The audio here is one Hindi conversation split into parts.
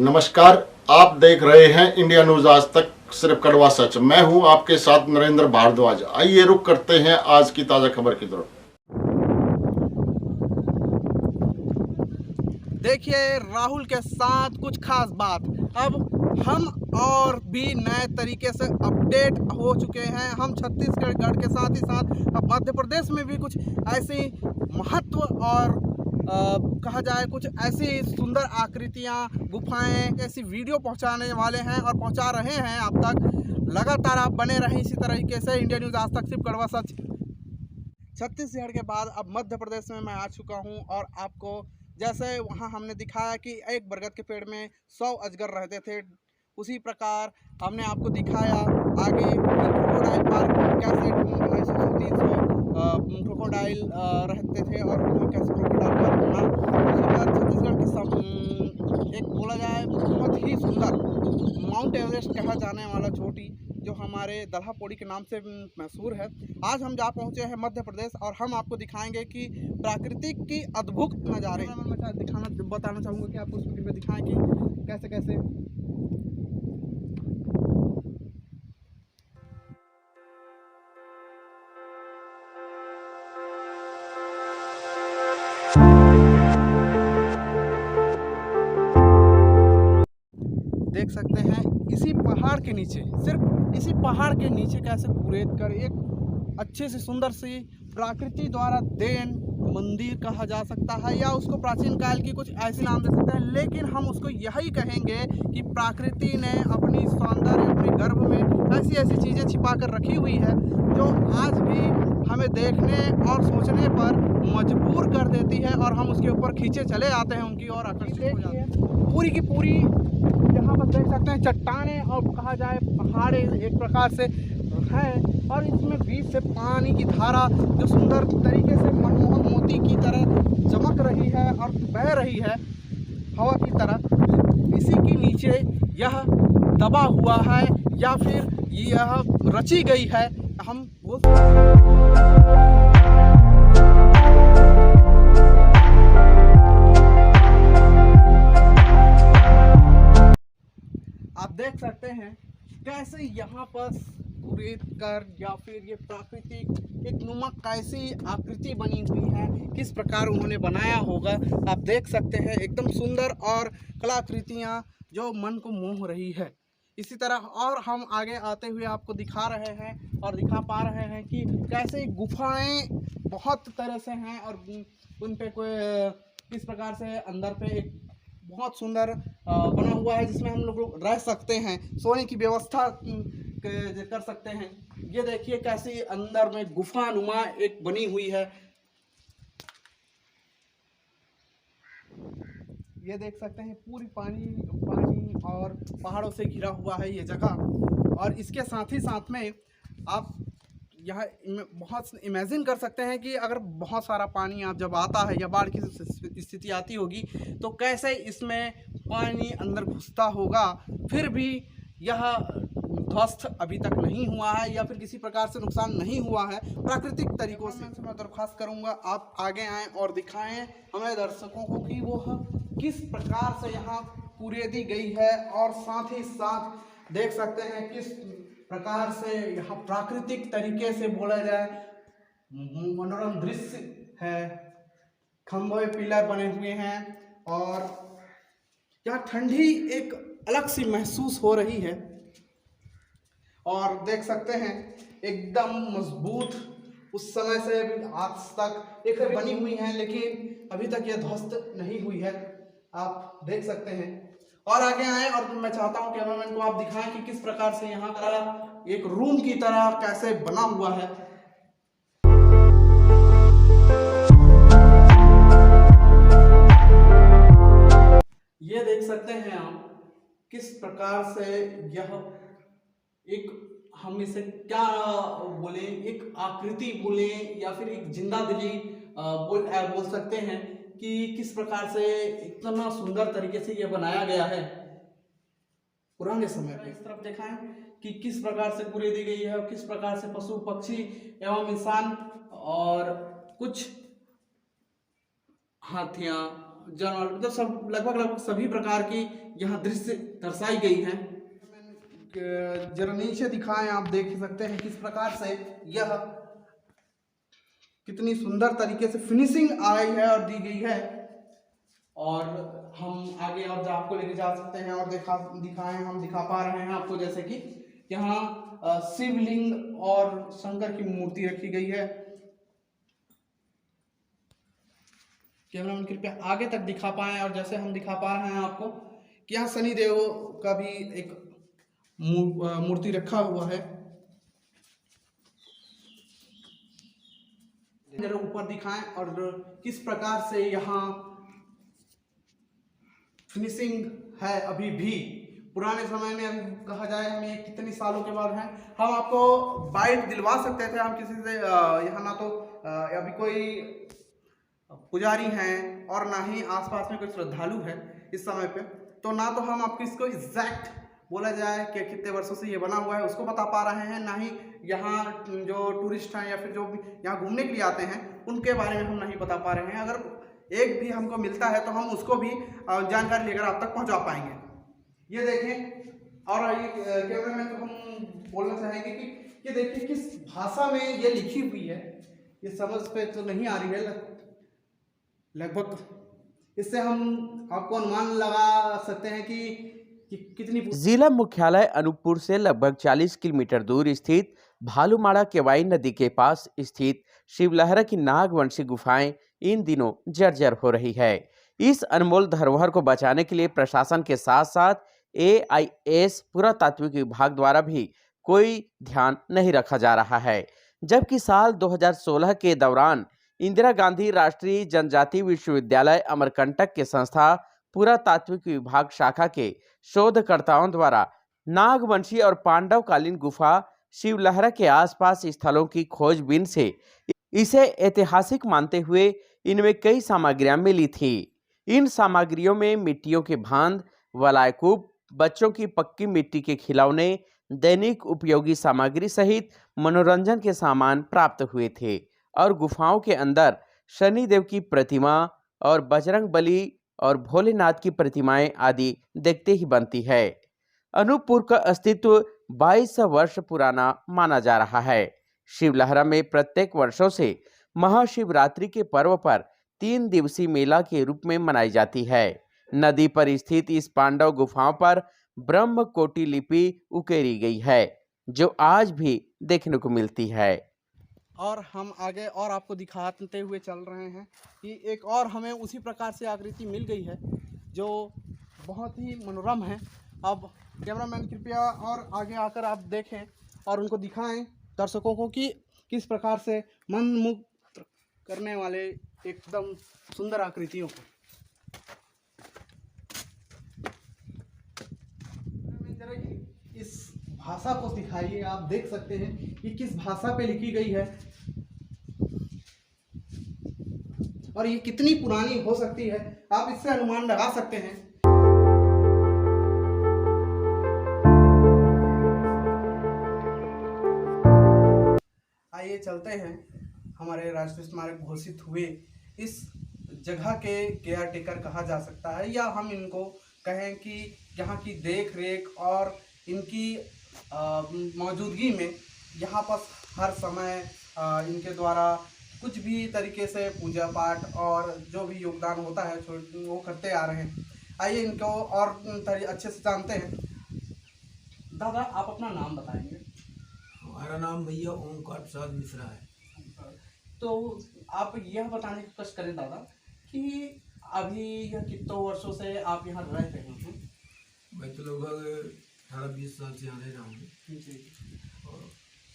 नमस्कार, आप देख रहे हैं इंडिया न्यूज आज तक, सिर्फ कड़वा सच। मैं हूं आपके साथ नरेंद्र भारद्वाज। आइए रुक करते हैं आज की ताजा खबर की तरफ। देखिए, राहुल के साथ कुछ खास बात। अब हम और भी नए तरीके से अपडेट हो चुके हैं। हम छत्तीसगढ़ के साथ ही साथ अब मध्य प्रदेश में भी कुछ ऐसी महत्व और कहा जाए कुछ ऐसी सुंदर आकृतियां, गुफाएं, ऐसी वीडियो पहुंचाने वाले हैं और पहुंचा रहे हैं आप तक। लगातार आप बने रहें इसी तरीके से। इंडिया न्यूज़ आज तक, सिर्फ कड़वा सच। छत्तीसगढ़ के बाद अब मध्य प्रदेश में मैं आ चुका हूं और आपको जैसे वहां हमने दिखाया कि एक बरगद के पेड़ में 100 अजगर रहते थे, उसी प्रकार हमने आपको दिखाया आगे क्रोकोडाइल पार्क कैसे 250-300 क्रोकोडाइल रहते थे और उन्हें कैसे क्रोकोडाइल पार्क बना। उसी प्रकार छत्तीसगढ़ की एक बोला जाए बहुत ही सुंदर माउंट एवरेस्ट कहा जाने वाला चोटी जो हमारे दल्हा पौड़ी के नाम से मशहूर है। आज हम जा पहुंचे हैं मध्य प्रदेश और हम आपको दिखाएंगे कि प्राकृतिक की अद्भुत नज़ारे मैं बताना चाहूँगा कि आपको उस वीडियो में दिखाएं कि कैसे कैसे देख सकते हैं इसी पहाड़ के नीचे, सिर्फ इसी पहाड़ के नीचे कैसे कुरेद कर एक अच्छे से सुंदर सी प्रकृति द्वारा देन मंदिर कहा जा सकता है या उसको प्राचीन काल की कुछ ऐसे नाम दे सकते हैं, लेकिन हम उसको यही कहेंगे कि प्रकृति ने अपनी सौंदर्य, अपने गर्भ में ऐसी ऐसी चीज़ें छिपा कर रखी हुई है जो आज भी हमें देखने और सोचने पर मजबूर कर देती है और हम उसके ऊपर खींचे चले आते हैं, उनकी ओर आकर्षित हो जाते हैं। पूरी की पूरी यहाँ पर देख सकते हैं चट्टानें और कहा जाए पहाड़े एक प्रकार से हैं और इसमें बीच से पानी की धारा जो सुंदर तरीके से मनमोहक मोती की तरह चमक रही है और बह रही है हवा की तरह। इसी के नीचे यह दबा हुआ है या फिर यह रची गई है, हम बोल सकते हैं। आप देख सकते हैं कैसे यहाँ पर कुरेद कर या फिर ये प्राकृतिक एक नुमा कैसी आकृति बनी हुई है, किस प्रकार उन्होंने बनाया होगा। आप देख सकते हैं एकदम सुंदर और कलाकृतियाँ जो मन को मोह रही है। इसी तरह और हम आगे आते हुए आपको दिखा रहे हैं और दिखा पा रहे हैं कि कैसे गुफाएं बहुत तरह से हैं और उन पे कोई किस प्रकार से अंदर पे एक बहुत सुंदर बना हुआ है जिसमें हम लोग रह सकते हैं, सोने की व्यवस्था कर सकते हैं। ये देखिए कैसी अंदर में गुफा नुमा एक बनी हुई है। ये देख सकते हैं पूरी पानी पानी और पहाड़ों से घिरा हुआ है ये जगह। और इसके साथ ही साथ में आप यह बहुत इमेजिन कर सकते हैं कि अगर बहुत सारा पानी आप जब आता है या बाढ़ की स्थिति आती होगी तो कैसे इसमें पानी अंदर घुसता होगा, फिर भी यह ध्वस्त अभी तक नहीं हुआ है या फिर किसी प्रकार से नुकसान नहीं हुआ है प्राकृतिक तरीकों से। मैं दरख्वास्त करूंगा आप आगे आएँ और दिखाएं हमें दर्शकों को कि वो किस प्रकार से यहाँ कुरेदी गई है और साथ ही साथ देख सकते हैं किस प्रकार से यहाँ प्राकृतिक तरीके से बोला जाए मनोरम दृश्य है। खंभे पिलर बने हुए हैं और यहाँ ठंडी एक अलग सी महसूस हो रही है और देख सकते हैं एकदम मजबूत उस समय से आज तक एक बनी हुई है, लेकिन अभी तक यह ध्वस्त नहीं हुई है। आप देख सकते हैं और आगे आए और मैं चाहता हूं कैमरामैन को आप दिखाएं कि किस प्रकार से यहाँ का एक रूम की तरह कैसे बना हुआ है। ये देख सकते हैं आप किस प्रकार से यह एक, हम इसे क्या बोले, एक आकृति बोले या फिर एक जिंदा दिली बोल सकते हैं कि किस प्रकार से इतना सुंदर तरीके से यह बनाया गया है पुराने समय में। इस तरफ दिखाएं कि किस प्रकार से कुरेदी गई है और किस प्रकार से पशु पक्षी एवं इंसान और कुछ हाथियां जानवर मतलब सब लगभग सभी प्रकार की यहाँ दृश्य दर्शाई गई हैं। जरा नीचे दिखाएं, आप देख सकते हैं किस प्रकार से यह कितनी सुंदर तरीके से फिनिशिंग आई है और दी गई है। और हम आगे और आपको लेके जा सकते हैं और हम दिखा पा रहे हैं आपको, जैसे कि यहाँ शिवलिंग और शंकर की मूर्ति रखी गई है। कैमरामैन कृपया आगे तक दिखा पाएं। और जैसे हम दिखा पा रहे हैं आपको कि यहाँ शनि देव का भी एक मूर्ति रखा हुआ है। जरा ऊपर दिखाएं और किस प्रकार से यहाँ फिनिशिंग है अभी भी। पुराने समय में अभी कहा जाए हमें कितने सालों के बाद है, हम आपको बाइट दिलवा सकते थे हम किसी से। यहाँ ना तो अभी कोई पुजारी हैं और ना ही आसपास में कोई श्रद्धालु है इस समय पे, तो ना तो हम आपको इसको एग्जैक्ट बोला जाए कि कितने वर्षों से ये बना हुआ है उसको बता पा रहे हैं, ना ही यहाँ जो टूरिस्ट हैं या फिर जो यहाँ घूमने के लिए आते हैं उनके बारे में हम नहीं बता पा रहे हैं। अगर एक भी हमको मिलता है तो हम उसको भी जानकारी लेकर आप तक पहुँचा पाएंगे। ये देखें, और ये कैमरे में तो हम बोलना चाहेंगे कि ये देखिए किस भाषा में ये लिखी हुई है, ये समझ पे तो नहीं आ रही है लगभग। इससे हम आपको अनुमान लगा सकते हैं कि कितनी। जिला मुख्यालय अनूपपुर से लगभग 40 किलोमीटर दूर स्थित भालूमाड़ा केवाई नदी के पास स्थित शिवलहरा की नागवंशी गुफाएं इन दिनों जर्जर हो रही है। इस अनमोल धरोहर को बचाने के लिए प्रशासन के साथ साथ AIS पुरातात्विक विभाग द्वारा भी कोई ध्यान नहीं रखा जा रहा है। जबकि साल 2016 के दौरान इंदिरा गांधी राष्ट्रीय जनजातीय विश्वविद्यालय अमरकंटक के संस्था पुरातात्विक विभाग शाखा के शोधकर्ताओं द्वारा नागवंशी और पांडवकालीन गुफा शिवलहरा के आसपास स्थलों की खोजबीन से इसे ऐतिहासिक मानते हुए इनमें कई सामग्रियां मिली थी। इन सामग्रियों में मिट्टियों के भांड, वलायकूप, बच्चों की पक्की मिट्टी के खिलौने, दैनिक उपयोगी सामग्री सहित मनोरंजन के सामान प्राप्त हुए थे और गुफाओं के अंदर शनिदेव की प्रतिमा और बजरंग बली और भोलेनाथ की प्रतिमाएं आदि देखते ही बनती है। अनूपपुर का अस्तित्व 2200 वर्ष पुराना माना जा रहा है। शिवलहरा में प्रत्येक वर्षों से महाशिवरात्रि के पर्व पर 3 दिवसीय मेला के रूप में मनाई जाती है। नदी पर स्थित इस पांडव गुफाओं पर ब्रह्म कोटि लिपि उकेरी गई है, जो आज भी देखने को मिलती है। और हम आगे और आपको दिखाते हुए चल रहे हैं कि एक और हमें उसी प्रकार से आकृति मिल गई है जो बहुत ही मनोरम है। अब कैमरामैन कृपया और आगे आकर आप देखें और उनको दिखाएं दर्शकों को कि किस प्रकार से मनमुग्ध करने वाले एकदम सुंदर आकृतियों को। इस भाषा को दिखाइए, आप देख सकते हैं कि किस भाषा पे लिखी गई है और ये कितनी पुरानी हो सकती है, आप इससे अनुमान लगा सकते हैं। आइए चलते हैं हमारे राष्ट्रीय स्मारक घोषित हुए इस जगह के केयर टेकर कहा जा सकता है, या हम इनको कहें कि यहाँ की देख रेख और इनकी मौजूदगी में यहाँ पर हर समय इनके द्वारा कुछ भी तरीके से पूजा पाठ और जो भी योगदान होता है वो करते आ रहे हैं। आइए इनको और अच्छे से जानते हैं। दादा, आप अपना नाम बताएंगे? हमारा नाम भैया ओमकार प्रसाद मिश्रा है। तो आप यह बताने की कोशिश करें दादा कि अभी यह कितने वर्षों से आप यहाँ रह रहे हैं? मैं तो लगभग 18-20 साल से यहाँ रह रहा हूँ। जी। और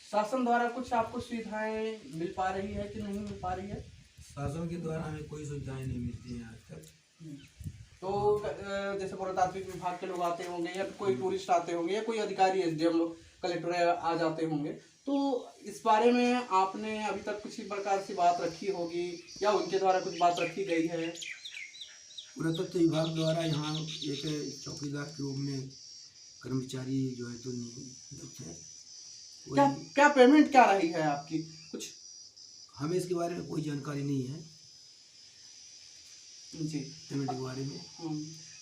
शासन द्वारा कुछ आपको सुविधाएं मिल पा रही है कि नहीं मिल पा रही है? शासन के द्वारा हमें कोई सुविधाएं नहीं मिलती हैं आज तक। तो जैसे पुरातात्विक विभाग के लोग आते होंगे या कोई टूरिस्ट आते होंगे या कोई अधिकारी SDM लोग कलेक्टर आ जाते होंगे, तो इस बारे में आपने अभी तक कुछ प्रकार की बात रखी होगी या उनके द्वारा कुछ बात रखी गई है? पुरातत्व विभाग द्वारा यहाँ एक चौकीदार के रूप में कर्मचारी जो है तो नियुक्त है। क्या पेमेंट क्या रही है आपकी? कुछ हमें इसके बारे में कोई जानकारी नहीं है। जी। पेमेंट के बारे में।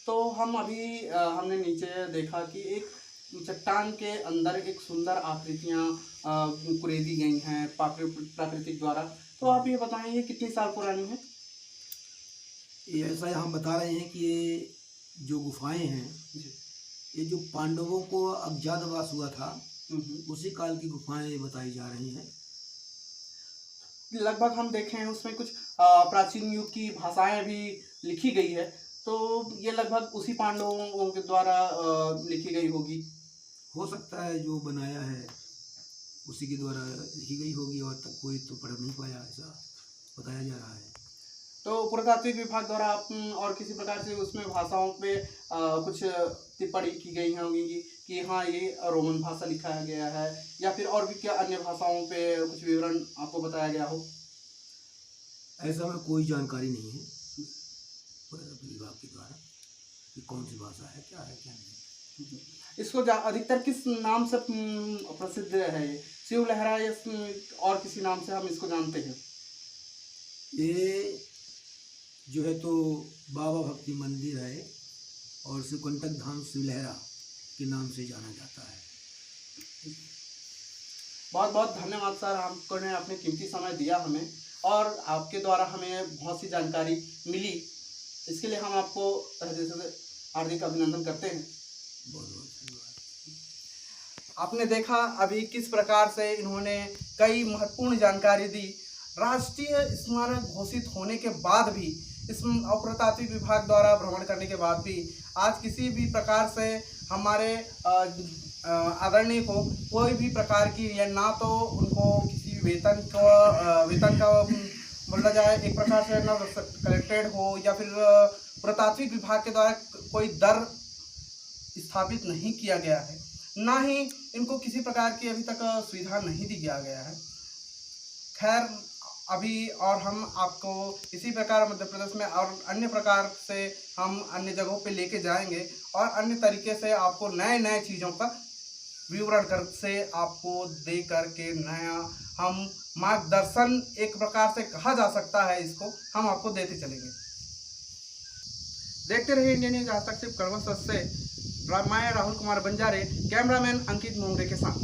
तो हम अभी हमने नीचे देखा कि एक चट्टान के अंदर एक सुंदर आकृतियाँ कुरेदी गई हैं प्राकृतिक द्वारा। तो आप ये बताएं ये कितनी साल पुरानी है? ये ऐसा हम बता रहे हैं कि ये जो गुफाएं हैं, जी। ये जो पांडवों को अज्ञातवास हुआ था, हम्म। उसी काल की गुफाएं बताई जा रही हैं। लगभग हम देखें हैं उसमें कुछ प्राचीन युग की भाषाएं भी लिखी गई है, तो ये लगभग उसी पांडवों के द्वारा लिखी गई होगी। हो सकता है जो बनाया है उसी के द्वारा लिखी गई होगी, और तक कोई तो पढ़ नहीं पाया, ऐसा बताया जा रहा है। तो पुरातात्विक विभाग द्वारा आप और किसी प्रकार से उसमें भाषाओं पे कुछ टिप्पणी की गई होंगी कि हाँ ये रोमन भाषा लिखा गया है, या फिर और भी क्या अन्य भाषाओं पे कुछ विवरण आपको बताया गया हो? ऐसा में कोई जानकारी नहीं है पुरातत्व विभाग के द्वारा कि कौन सी भाषा है, क्या है, क्या नहीं। इसको अधिकतर किस नाम से प्रसिद्ध है ये? शिव लहरा या और किसी नाम से हम इसको जानते हैं? ये जो है तो बाबा भक्ति मंदिर है, और शिवकंटक धाम शिवलहरा के नाम से जाना जाता है। बहुत बहुत धन्यवाद सर, आपने अपने कीमती समय दिया हमें, और आपके द्वारा हमें बहुत सी जानकारी मिली। इसके लिए हम आपको हृदय से हार्दिक अभिनंदन करते हैं। बहुत बहुत धन्यवाद। आपने देखा अभी किस प्रकार से इन्होंने कई महत्वपूर्ण जानकारी दी। राष्ट्रीय स्मारक घोषित होने के बाद भी, इस पुरातात्विक विभाग द्वारा भ्रमण करने के बाद भी, आज किसी भी प्रकार से हमारे आदरणीय को कोई भी प्रकार की, या ना तो उनको किसी वेतन का बोला जाए एक प्रकार से, ना कलेक्टेड हो, या फिर पुरातात्विक विभाग के द्वारा कोई दर स्थापित नहीं किया गया है, ना ही इनको किसी प्रकार की अभी तक सुविधा नहीं दी गया है। खैर अभी और हम आपको इसी प्रकार मध्य प्रदेश में और अन्य प्रकार से हम अन्य जगहों पे लेके जाएंगे, और अन्य तरीके से आपको नए नए चीज़ों का विवरण कर से आपको दे करके नया हम मार्गदर्शन, एक प्रकार से कहा जा सकता है इसको, हम आपको देते चलेंगे। देखते रहिए इंडियन न्यूज आज तक सिर्फ कड़वा से। मैं राहुल कुमार बंजारे, कैमरामैन अंकित मोंगरे के साथ।